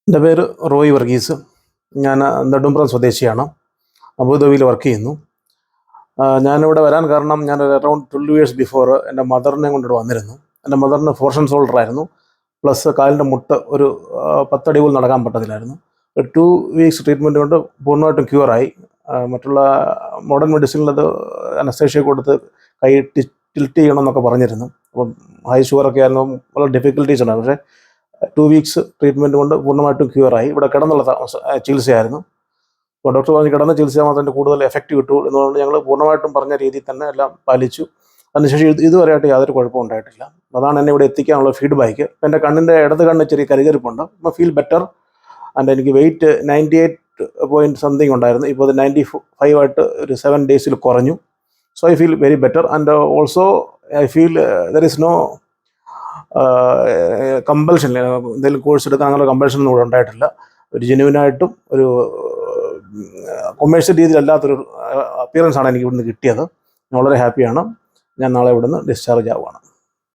എൻ്റെ പേര് റോയ് വർഗീസ്. ഞാൻ നെടുമ്പ്രം സ്വദേശിയാണ്. അബുദാബിയിൽ വർക്ക് ചെയ്യുന്നു. ഞാനിവിടെ വരാൻ കാരണം ഞാൻ അറൗണ്ട് 12 ഇയേഴ്സ് ബിഫോർ എൻ്റെ മദറിനെ കൊണ്ടിവിടെ വന്നിരുന്നു. എൻ്റെ മദറിന് ഫോർഷൻ സോൾഡർ ആയിരുന്നു, പ്ലസ് കാലിൻ്റെ മുട്ട് ഒരു 10 അടി പോലും നടക്കാൻ പറ്റത്തില്ലായിരുന്നു. 2 വീക്സ് ട്രീറ്റ്മെൻറ്റ് കൊണ്ട് പൂർണ്ണമായിട്ടും ക്യൂറായി. മറ്റുള്ള മോഡേൺ മെഡിസിനിലത് അനസ്തേഷ്യ കൊടുത്ത് കൈ ടിൽറ്റ് ചെയ്യണമെന്നൊക്കെ പറഞ്ഞിരുന്നു. അപ്പം ഹൈ ഷുഗറൊക്കെ ആയിരുന്നു, വളരെ ഡിഫിക്കൽട്ടീസ് ഉണ്ടായിരുന്നു. പക്ഷേ 2 വീക്സ് ട്രീറ്റ്മെൻറ്റ് കൊണ്ട് പൂർണ്ണമായിട്ടും ക്യൂറായി. ഇവിടെ കിടന്നുള്ള ചികിത്സയായിരുന്നു. അപ്പോൾ ഡോക്ടർ പറഞ്ഞ് കിടന്ന ചികിത്സ മാത്രമേ കൂടുതൽ എഫക്റ്റ് കിട്ടൂ എന്നുകൊണ്ട് ഞങ്ങൾ പൂർണ്ണമായിട്ടും പറഞ്ഞ രീതിയിൽ തന്നെ എല്ലാം പാലിച്ചു. അതിനുശേഷം ഇതുവരെയായിട്ട് യാതൊരു കുഴപ്പവും ഉണ്ടായിട്ടില്ല. അതാണ് എന്നെ ഇവിടെ എത്തിക്കാനുള്ള ഫീഡ്ബാക്ക്. എൻ്റെ കണ്ണിൻ്റെ ഇടത് കണ്ണ് ചെറിയ കരികരിപ്പുണ്ട്. ഇപ്പോൾ ഫീൽ ബെറ്റർ. ആൻഡ് എനിക്ക് വെയിറ്റ് 98 പോയിൻറ്റ് സംതിങ് ഉണ്ടായിരുന്നു. ഇപ്പോൾ അത് 95 ആയിട്ട് ഒരു 7 ഡേയ്സിൽ കുറഞ്ഞു. So I feel very better. And also I feel there is no compulsion. എന്തെങ്കിലും കോഴ്സ് എടുക്കാൻ അങ്ങനെ കമ്പൽഷനൊന്നും ഇവിടെ ഉണ്ടായിട്ടില്ല. ഒരു ജെന്യുവിനായിട്ടും ഒരു കൊമേഴ്ഷ്യൽ രീതിയിലല്ലാത്തൊരു അപ്പിയറൻസാണ് എനിക്ക് ഇവിടുന്ന് കിട്ടിയത്. ഞാൻ വളരെ ഹാപ്പിയാണ്. ഞാൻ നാളെ ഇവിടുന്ന് ഡിസ്ചാർജ് ആവുകയാണ്.